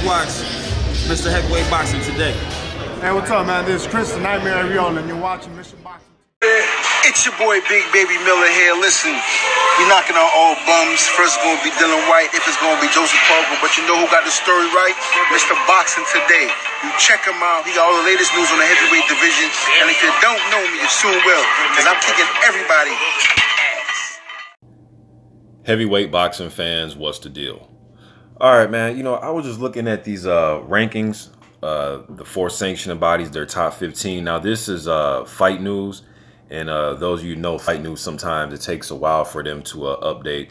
watch Mr. Heavyweight Boxing today. Hey, what's up, man? This is Chris, the Nightmare Ariel, and you're watching Mr. Boxing. It's your boy Big Baby Miller here. Listen, we knocking on all bums. First it's gonna be Dylan White, if it's gonna be Joseph Parker, but you know who got the story right? Mr. Boxing Today. You check him out. He got all the latest news on the heavyweight division. And if you don't know me, you soon will, because I'm kicking everybody ass. Heavyweight boxing fans, what's the deal? All right, man. You know, I was just looking at these rankings, the 4 sanctioning bodies, their top 15. Now, this is Fight News. And those of you know Fight News, sometimes it takes a while for them to update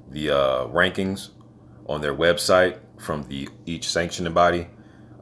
the rankings on their website from each sanctioning body.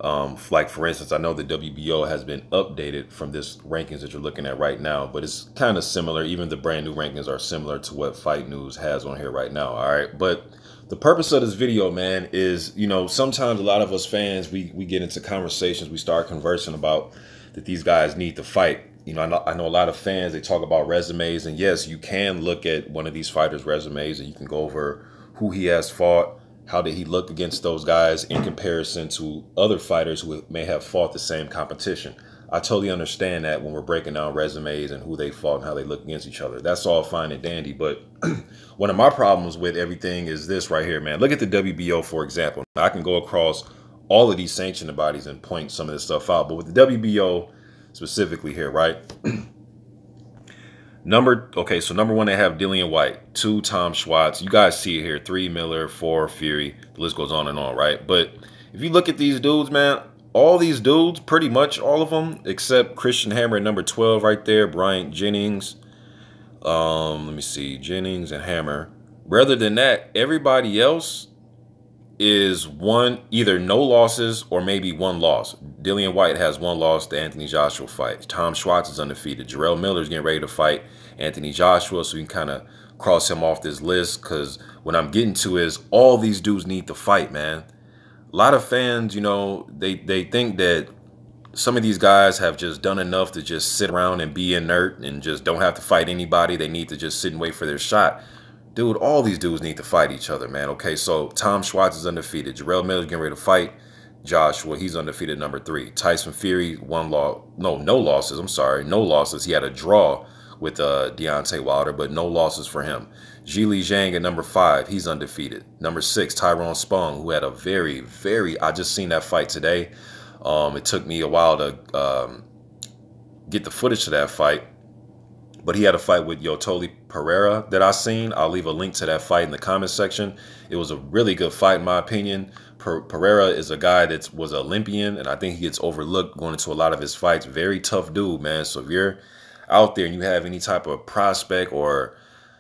Like, for instance, I know the WBO has been updated from this rankings that you're looking at right now, but it's kind of similar. Even the brand new rankings are similar to what Fight News has on here right now. All right. But the purpose of this video, man, is, you know, sometimes a lot of us fans, we get into conversations, we start conversing about that these guys need to fight. You know, I know a lot of fans, they talk about resumes, and yes, you can look at one of these fighters' resumes and you can go over who he has fought, how did he look against those guys in comparison to other fighters who may have fought the same competition. I totally understand that when we're breaking down resumes and who they fought and how they look against each other. That's all fine and dandy, but one of my problems with everything is this right here, man. Look at the WBO, for example. I can go across all of these sanctioning bodies and point some of this stuff out, but with the WBO specifically here, right? Okay, so number 1, they have Dillian White. 2, Tom Schwartz. You guys see it here. 3, Miller. 4, Fury. The list goes on and on, right? But if you look at these dudes, man, all these dudes, pretty much all of them, except Christian Hammer at number 12 right there, Bryant Jennings. Let me see, Jennings and Hammer. Rather than that, everybody else is either no losses or maybe 1 loss. Dillian White has 1 loss, the Anthony Joshua fight. Tom Schwartz is undefeated. Jarrell Miller's getting ready to fight Anthony Joshua, so we can kind of cross him off this list, because what I'm getting to is all these dudes need to fight, man. A lot of fans, you know, they think that some of these guys have just done enough to just sit around and be inert and just don't have to fight anybody. They need to just sit and wait for their shot. Dude, all these dudes need to fight each other, man. Okay, so Tom Schwartz is undefeated. Jarrell Miller's getting ready to fight Joshua. He's undefeated, number 3. Tyson Fury, no losses. I'm sorry, no losses. He had a draw with Deontay Wilder, but no losses for him. Zhilei Zhang at number 5. He's undefeated. Number 6, Tyrone Spong, who had a I just seen that fight today. It took me a while to get the footage to that fight. But he had a fight with Yotoli Pereira that I seen. I'll leave a link to that fight in the comment section. It was a really good fight, in my opinion. Pereira is a guy that was an Olympian, and I think he gets overlooked going into a lot of his fights. Very tough dude, man. So if you're out there and you have any type of prospect or,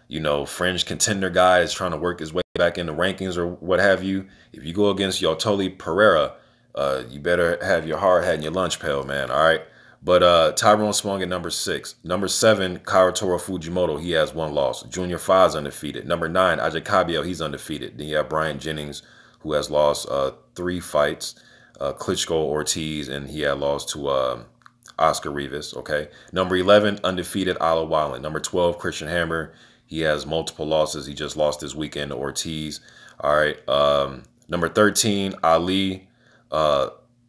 you know, fringe contender guy that's trying to work his way back in the rankings or what have you, if you go against Yotoli Pereira, you better have your hard hat in your lunch pail, man. All right. But Tyrone Spong at number 6. Number 7, Karatoro Fujimoto. He has 1 loss. Junior Fa's undefeated. Number 9, Ajay Cabiel. He's undefeated. Then you have Bryant Jennings, who has lost 3 fights. Klitschko Ortiz, and he had lost to Oscar Rivas. Okay. Number 11, undefeated Ala Wallen. Number 12, Christian Hammer. He has multiple losses. He just lost this weekend to Ortiz. All right. Number 13, Ali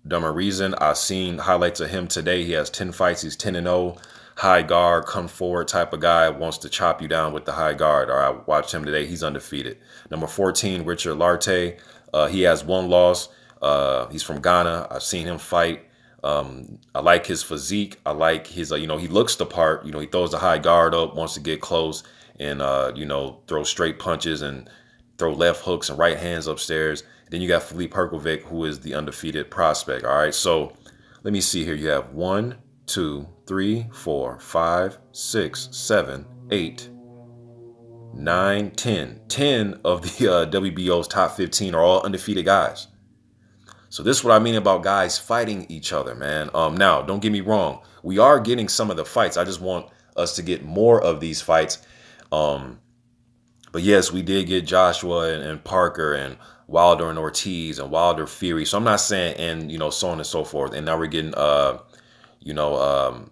Dumarizan. I seen highlights of him today. He has 10 fights. He's 10-0. High guard, come forward type of guy, wants to chop you down with the high guard. All right, I watched him today. He's undefeated. Number 14, Richard Larte. He has 1 loss. He's from Ghana. I've seen him fight. I like his physique. I like his, you know, he looks the part. You know, he throws the high guard up, wants to get close and, you know, throw straight punches and throw left hooks and right hands upstairs. Then you got Filip Hrgovic, who is the undefeated prospect. All right, so let me see here. You have 1, 2, 3, 4, 5, 6, 7, 8, 9, 10. 10 of the WBO's top 15 are all undefeated guys. So this is what I mean about guys fighting each other, man. Now, don't get me wrong. We are getting some of the fights. I just want us to get more of these fights. But yes, we did get Joshua and Parker and Wilder and Ortiz and Wilder Fury. So I'm not saying, and, you know, so on and so forth. And now we're getting, you know,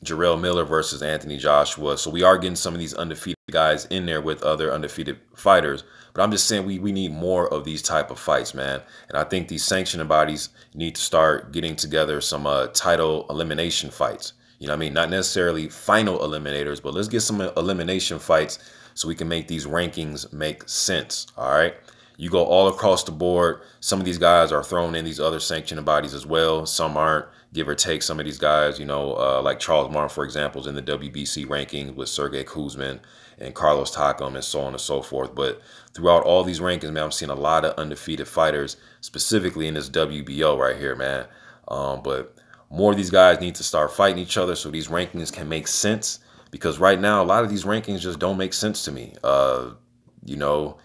Jarrell Miller versus Anthony Joshua. So we are getting some of these undefeated guys in there with other undefeated fighters. But I'm just saying we need more of these type of fights, man. And I think these sanctioning bodies need to start getting together some title elimination fights. You know what I mean? Not necessarily final eliminators, but let's get some elimination fights so we can make these rankings make sense. All right. You go all across the board. Some of these guys are thrown in these other sanctioning bodies as well. Some aren't, give or take. Some of these guys, you know, like Charles Martin, for example, is in the WBC ranking with Sergey Kuzmin and Carlos Takam and so on and so forth. But throughout all these rankings, man, I'm seeing a lot of undefeated fighters, specifically in this WBO right here, man. But more of these guys need to start fighting each other so these rankings can make sense. Because right now, a lot of these rankings just don't make sense to me. You know,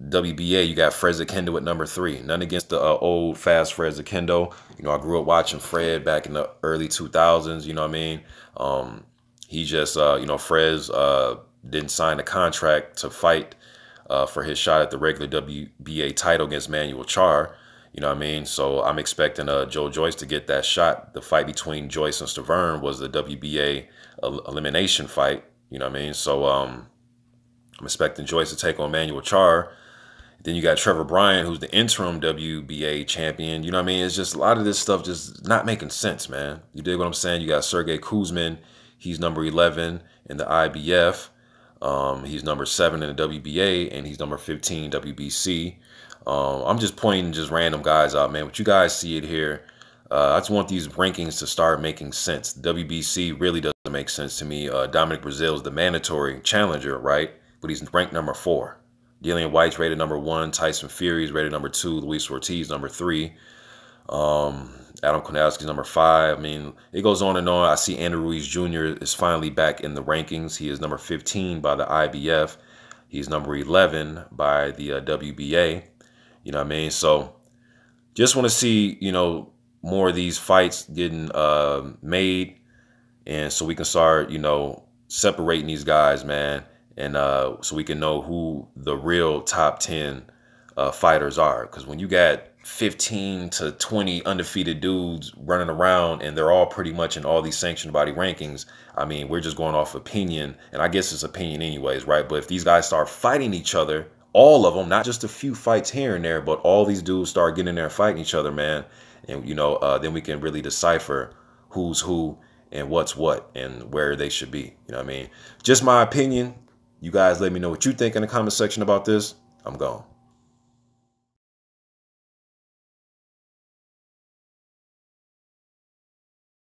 WBA, you got Fred Zakendo at number 3. None against the old fast Fred Zakendo. You know, I grew up watching Fred back in the early 2000s. You know what I mean? He just, you know, Fred's didn't sign a contract to fight for his shot at the regular WBA title against Manuel Char. You know what I mean? So I'm expecting Joe Joyce to get that shot. The fight between Joyce and Stavern was the WBA elimination fight. You know what I mean? So I'm expecting Joyce to take on Manuel Char. Then you got Trevor Bryan, who's the interim WBA champion. You know what I mean? It's just a lot of this stuff just not making sense, man. You dig what I'm saying? You got Sergey Kuzmin. He's number 11 in the IBF. He's number 7 in the WBA, and he's number 15 WBC. I'm just pointing just random guys out, man. But you guys see it here. I just want these rankings to start making sense. The WBC really doesn't make sense to me. Dominic Brazil is the mandatory challenger, right? But he's ranked number 4. Dillian White's rated number 1. Tyson Fury's rated number 2. Luis Ortiz number 3. Adam Konowski's number 5. I mean, it goes on and on. I see Andrew Ruiz Jr. is finally back in the rankings. He is number 15 by the IBF. He's number 11 by the WBA. You know what I mean? So just want to see, you know, more of these fights getting made. And so we can start, you know, separating these guys, man. And so we can know who the real top 10 fighters are. Because when you got 15 to 20 undefeated dudes running around and they're all pretty much in all these sanctioned body rankings, I mean, we're just going off opinion. And I guess it's opinion anyways, right? But if these guys start fighting each other, all of them, not just a few fights here and there, but all these dudes start getting in there and fighting each other, man. And, you know, then we can really decipher who's who and what's what and where they should be. You know what I mean? Just my opinion. You guys let me know what you think in the comment section about this. I'm gone.